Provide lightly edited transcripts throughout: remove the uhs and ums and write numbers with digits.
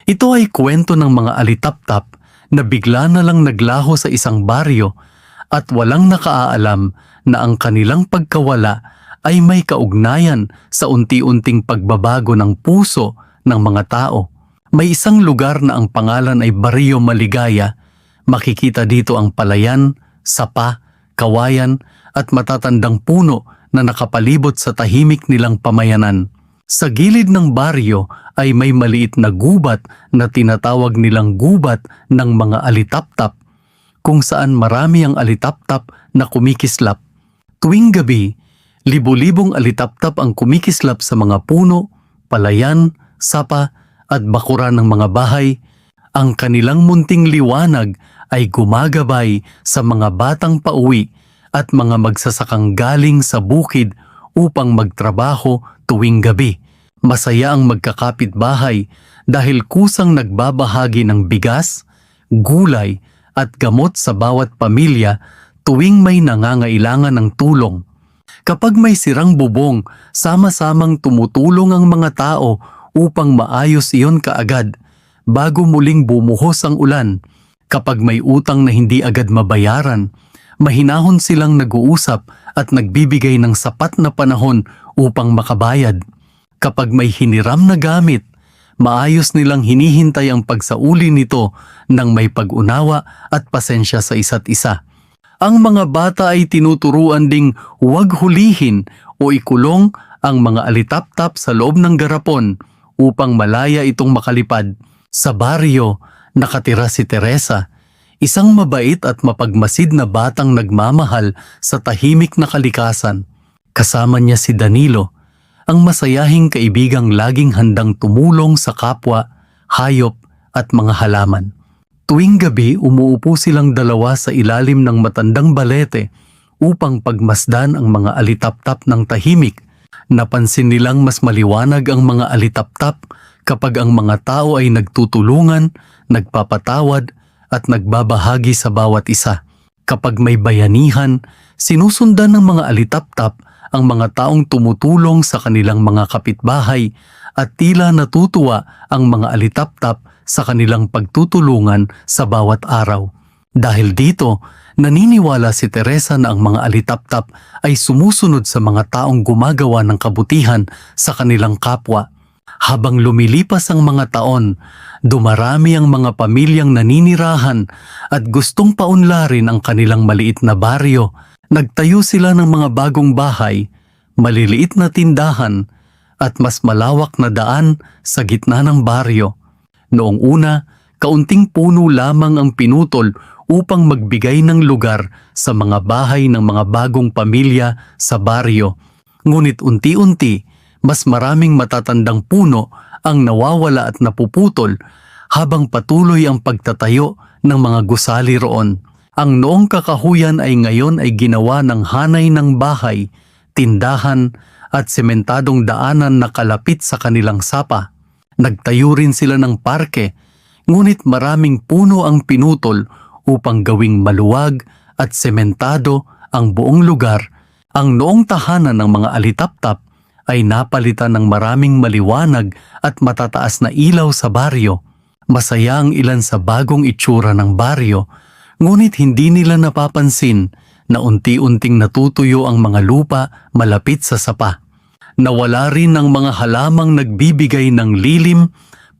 Ito ay kwento ng mga alitaptap na bigla na lang naglaho sa isang baryo at walang nakaalam na ang kanilang pagkawala ay may kaugnayan sa unti-unting pagbabago ng puso ng mga tao. May isang lugar na ang pangalan ay Barrio Maligaya. Makikita dito ang palayan, sapa, kawayan at matatandang puno na nakapalibot sa tahimik nilang pamayanan. Sa gilid ng baryo ay may maliit na gubat na tinatawag nilang gubat ng mga alitaptap, kung saan marami ang alitaptap na kumikislap. Tuwing gabi, libo-libong alitaptap ang kumikislap sa mga puno, palayan, sapa at bakuran ng mga bahay. Ang kanilang munting liwanag ay gumagabay sa mga batang pauwi at mga magsasakang galing sa bukid upang magtrabaho tuwing gabi. Masaya ang magkakapitbahay dahil kusang nagbabahagi ng bigas, gulay at gamot sa bawat pamilya tuwing may nangangailangan ng tulong. Kapag may sirang bubong, sama-samang tumutulong ang mga tao upang maayos iyon kaagad bago muling bumuhos ang ulan. Kapag may utang na hindi agad mabayaran, mahinahon silang nag-uusap at nagbibigay ng sapat na panahon upang makabayad. Kapag may hiniram na gamit, maayos nilang hinihintay ang pagsauli nito ng may pag-unawa at pasensya sa isa't isa. Ang mga bata ay tinuturuan ding huwag hulihin o ikulong ang mga alitaptap sa loob ng garapon upang malaya itong makalipad. Sa baryo, nakatira si Teresa, isang mabait at mapagmasid na batang nagmamahal sa tahimik na kalikasan. Kasama niya si Danilo, ang masayahing kaibigang laging handang tumulong sa kapwa, hayop at mga halaman. Tuwing gabi, umuupo silang dalawa sa ilalim ng matandang balete upang pagmasdan ang mga alitaptap ng tahimik. Napansin nilang mas maliwanag ang mga alitaptap kapag ang mga tao ay nagtutulungan, nagpapatawad at nagbabahagi sa bawat isa. Kapag may bayanihan, sinusundan ng mga alitaptap ang mga taong tumutulong sa kanilang mga kapitbahay at tila natutuwa ang mga alitaptap sa kanilang pagtutulungan sa bawat araw. Dahil dito, naniniwala si Teresa na ang mga alitaptap ay sumusunod sa mga taong gumagawa ng kabutihan sa kanilang kapwa. Habang lumilipas ang mga taon, dumarami ang mga pamilyang naninirahan at gustong paunlarin ang kanilang maliit na baryo. Nagtayo sila ng mga bagong bahay, maliliit na tindahan at mas malawak na daan sa gitna ng baryo. Noong una, kaunting puno lamang ang pinutol upang magbigay ng lugar sa mga bahay ng mga bagong pamilya sa baryo. Ngunit unti-unti, mas maraming matatandang puno ang nawawala at napuputol habang patuloy ang pagtatayo ng mga gusali roon. Ang noong kakahuyan ay ngayon ay ginawa ng hanay ng bahay, tindahan at sementadong daanan na kalapit sa kanilang sapa. Nagtayo rin sila ng parke, ngunit maraming puno ang pinutol upang gawing maluwag at sementado ang buong lugar. Ang noong tahanan ng mga alitaptap ay napalitan ng maraming maliwanag at matataas na ilaw sa baryo. Masaya ang ilan sa bagong itsura ng baryo, ngunit hindi nila napapansin na unti-unting natutuyo ang mga lupa malapit sa sapa. Nawala rin ang mga halamang nagbibigay ng lilim,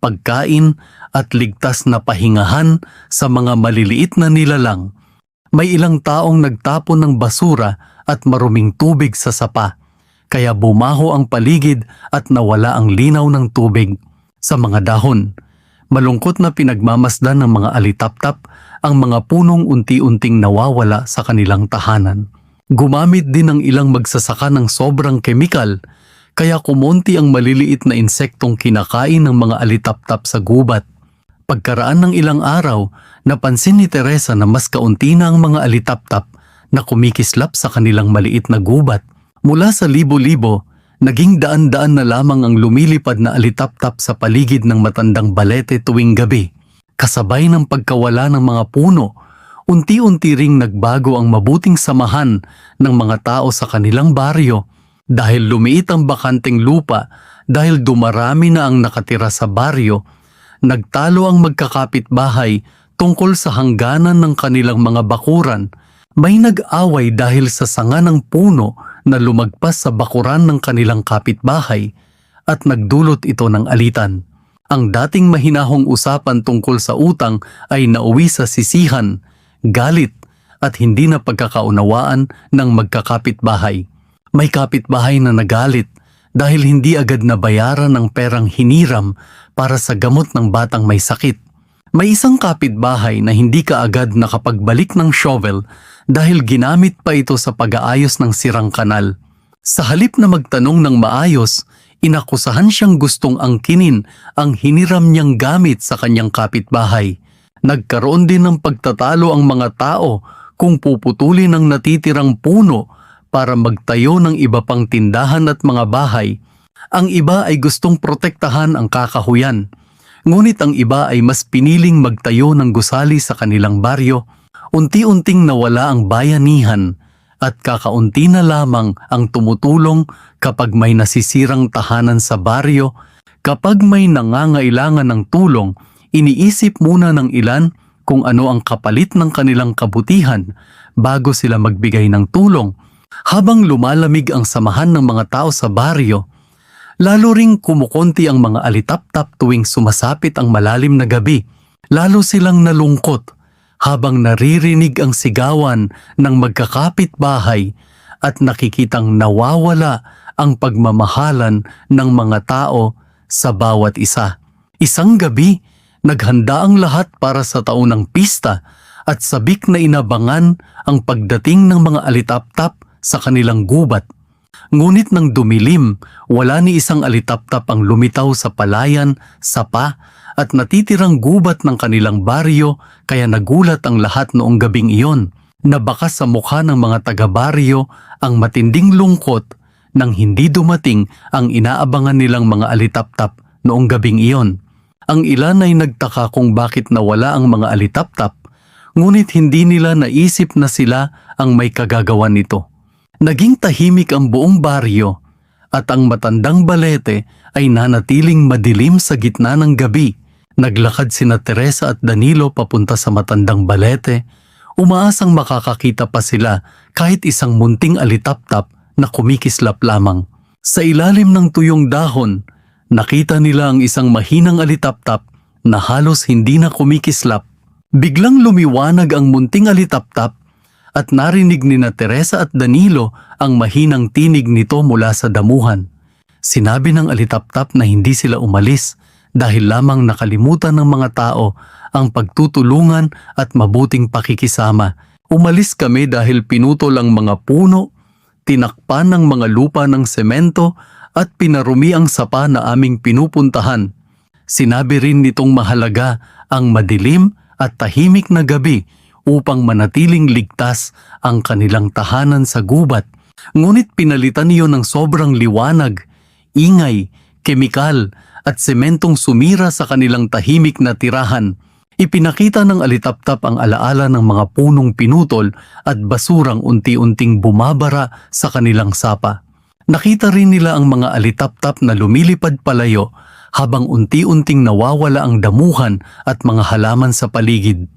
pagkain at ligtas na pahingahan sa mga maliliit na nilalang. May ilang taong nagtapon ng basura at maruming tubig sa sapa, kaya bumaho ang paligid at nawala ang linaw ng tubig. Sa mga dahon, malungkot na pinagmamasdan ng mga alitaptap ang mga punong unti-unting nawawala sa kanilang tahanan. Gumamit din ang ilang magsasaka ng sobrang kemikal, kaya kumonti ang maliliit na insektong kinakain ng mga alitaptap sa gubat. Pagkaraan ng ilang araw, napansin ni Teresa na mas kaunti na ang mga alitaptap na kumikislap sa kanilang maliit na gubat. Mula sa libo-libo, naging daan-daan na lamang ang lumilipad na alitaptap sa paligid ng matandang balete tuwing gabi. Kasabay ng pagkawala ng mga puno, unti-unti ring nagbago ang mabuting samahan ng mga tao sa kanilang baryo dahil lumiit ang bakanteng lupa dahil dumarami na ang nakatira sa baryo. Nagtalo ang magkakapitbahay tungkol sa hangganan ng kanilang mga bakuran. May nag-away dahil sa sanga ng puno na lumagpas sa bakuran ng kanilang kapitbahay at nagdulot ito ng alitan. Ang dating mahinahong usapan tungkol sa utang ay nauwi sa sisihan, galit at hindi na pagkakaunawaan ng magkakapitbahay. May kapitbahay na nagalit dahil hindi agad nabayaran ang perang hiniram para sa gamot ng batang may sakit. May isang kapitbahay na hindi kaagad nakapagbalik ng shovel dahil ginamit pa ito sa pag-aayos ng sirang kanal. Sa halip na magtanong ng maayos, inakusahan siyang gustong angkinin ang hiniram niyang gamit sa kanyang kapitbahay. Nagkaroon din ng pagtatalo ang mga tao kung puputulin ang natitirang puno para magtayo ng iba pang tindahan at mga bahay. Ang iba ay gustong protektahan ang kakahuyan. Ngunit ang iba ay mas piniling magtayo ng gusali sa kanilang baryo. Unti-unting nawala ang bayanihan at kakaunti na lamang ang tumutulong kapag may nasisirang tahanan sa baryo. Kapag may nangangailangan ng tulong, iniisip muna ng ilan kung ano ang kapalit ng kanilang kabutihan bago sila magbigay ng tulong. Habang lumalamig ang samahan ng mga tao sa baryo, lalo ring kumukonti ang mga alitap-tap tuwing sumasapit ang malalim na gabi. Lalo silang nalungkot habang naririnig ang sigawan ng magkakapitbahay at nakikitang nawawala ang pagmamahalan ng mga tao sa bawat isa. Isang gabi, naghanda ang lahat para sa taunang pista at sabik na inabangan ang pagdating ng mga alitap-tap sa kanilang gubat. Ngunit nang dumilim, wala ni isang alitap-tap ang lumitaw sa palayan, sapa at natitirang gubat ng kanilang baryo, kaya nagulat ang lahat noong gabing iyon. Nabakas sa mukha ng mga taga-baryo ang matinding lungkot nang hindi dumating ang inaabangan nilang mga alitap-tap noong gabing iyon. Ang ilan ay nagtaka kung bakit nawala ang mga alitap-tap, ngunit hindi nila naisip na sila ang may kagagawan nito. Naging tahimik ang buong baryo at ang matandang balete ay nanatiling madilim sa gitna ng gabi. Naglakad sina Teresa at Danilo papunta sa matandang balete. Umaasang makakakita pa sila kahit isang munting alitap-tap na kumikislap lamang. Sa ilalim ng tuyong dahon, nakita nila ang isang mahinang alitap-tap na halos hindi na kumikislap. Biglang lumiwanag ang munting alitap-tap at narinig ni na Teresa at Danilo ang mahinang tinig nito mula sa damuhan. Sinabi ng alitap-tap na hindi sila umalis dahil lamang nakalimutan ng mga tao ang pagtutulungan at mabuting pakikisama. Umalis kami dahil pinutol ang mga puno, tinakpan ng mga lupa ng semento at pinarumi ang sapa na aming pinupuntahan. Sinabi rin nitong mahalaga ang madilim at tahimik na gabi upang manatiling ligtas ang kanilang tahanan sa gubat. Ngunit pinalitan niyon ng sobrang liwanag, ingay, kemikal at sementong sumira sa kanilang tahimik na tirahan. Ipinakita ng alitap-tap ang alaala ng mga punong pinutol at basurang unti-unting bumabara sa kanilang sapa. Nakita rin nila ang mga alitap-tap na lumilipad palayo habang unti-unting nawawala ang damuhan at mga halaman sa paligid.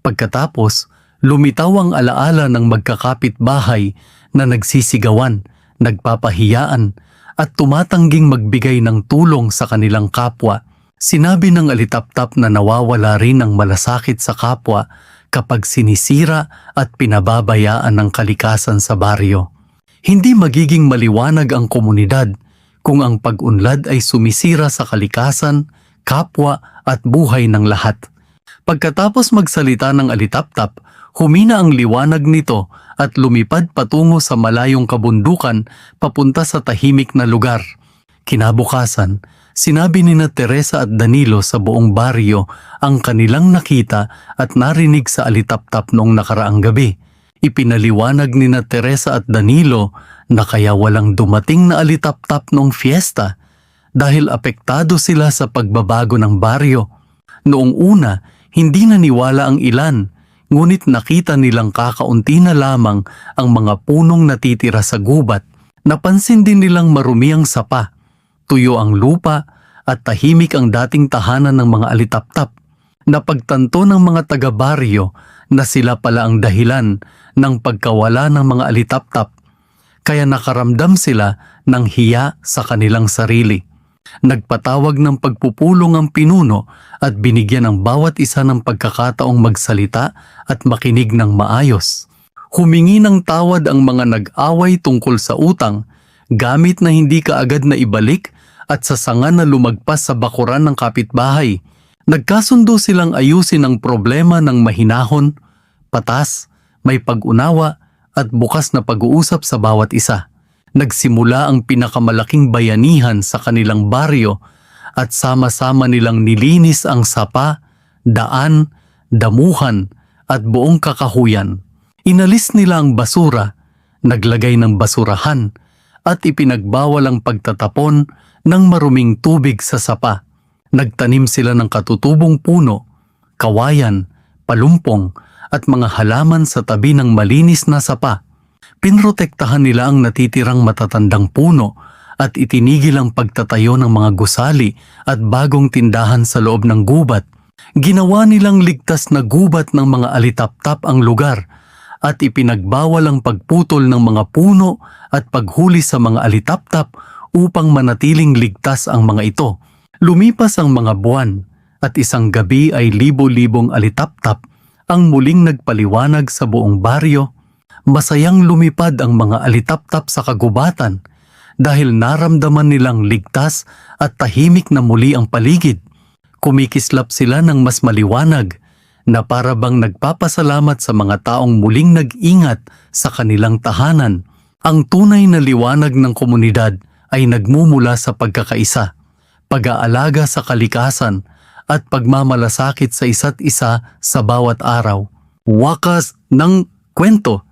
Pagkatapos, lumitaw ang alaala ng magkakapitbahay na nagsisigawan, nagpapahiyaan at tumatangging magbigay ng tulong sa kanilang kapwa. Sinabi ng alitap-tap na nawawala rin ang malasakit sa kapwa kapag sinisira at pinababayaan ng kalikasan sa baryo. Hindi magiging maliwanag ang komunidad kung ang pag-unlad ay sumisira sa kalikasan, kapwa at buhay ng lahat. Pagkatapos magsalita ng alitap-tap, humina ang liwanag nito at lumipad patungo sa malayong kabundukan papunta sa tahimik na lugar. Kinabukasan, sinabi ni na Teresa at Danilo sa buong baryo ang kanilang nakita at narinig sa alitap-tap noong nakaraang gabi. Ipinaliwanag ni na Teresa at Danilo na kaya walang dumating na alitap-tap noong fiesta dahil apektado sila sa pagbabago ng baryo. Noong una, hindi naniwala ang ilan, ngunit nakita nilang kakaunti na lamang ang mga punong natitira sa gubat. Napansin din nilang marumi ang sapa, tuyo ang lupa at tahimik ang dating tahanan ng mga alitaptap. Napagtanto ng mga taga-baryo na sila pala ang dahilan ng pagkawala ng mga alitaptap, kaya nakaramdam sila ng hiya sa kanilang sarili. Nagpatawag ng pagpupulong ang pinuno at binigyan ang bawat isa ng pagkakataong magsalita at makinig ng maayos. Humingi ng tawad ang mga nag-away tungkol sa utang, gamit na hindi kaagad na ibalik at sasangan na lumagpas sa bakuran ng kapitbahay. Nagkasundo silang ayusin ang problema ng mahinahon, patas, may pag-unawa at bukas na pag-uusap sa bawat isa. Nagsimula ang pinakamalaking bayanihan sa kanilang baryo at sama-sama nilang nilinis ang sapa, daan, damuhan at buong kakahuyan. Inalis nila ang basura, naglagay ng basurahan at ipinagbawal ang pagtatapon ng maruming tubig sa sapa. Nagtanim sila ng katutubong puno, kawayan, palumpong at mga halaman sa tabi ng malinis na sapa. Pinrotektahan nila ang natitirang matatandang puno at itinigil ang pagtatayo ng mga gusali at bagong tindahan sa loob ng gubat. Ginawa nilang ligtas na gubat ng mga alitaptap ang lugar at ipinagbawal ang pagputol ng mga puno at paghuli sa mga alitaptap upang manatiling ligtas ang mga ito. Lumipas ang mga buwan at isang gabi ay libo-libong alitaptap ang muling nagpaliwanag sa buong baryo. Masayang lumipad ang mga alitaptap sa kagubatan dahil naramdaman nilang ligtas at tahimik na muli ang paligid. Kumikislap sila ng mas maliwanag na para bang nagpapasalamat sa mga taong muling nag-ingat sa kanilang tahanan. Ang tunay na liwanag ng komunidad ay nagmumula sa pagkakaisa, pag-aalaga sa kalikasan at pagmamalasakit sa isa't isa sa bawat araw. Wakas ng kwento.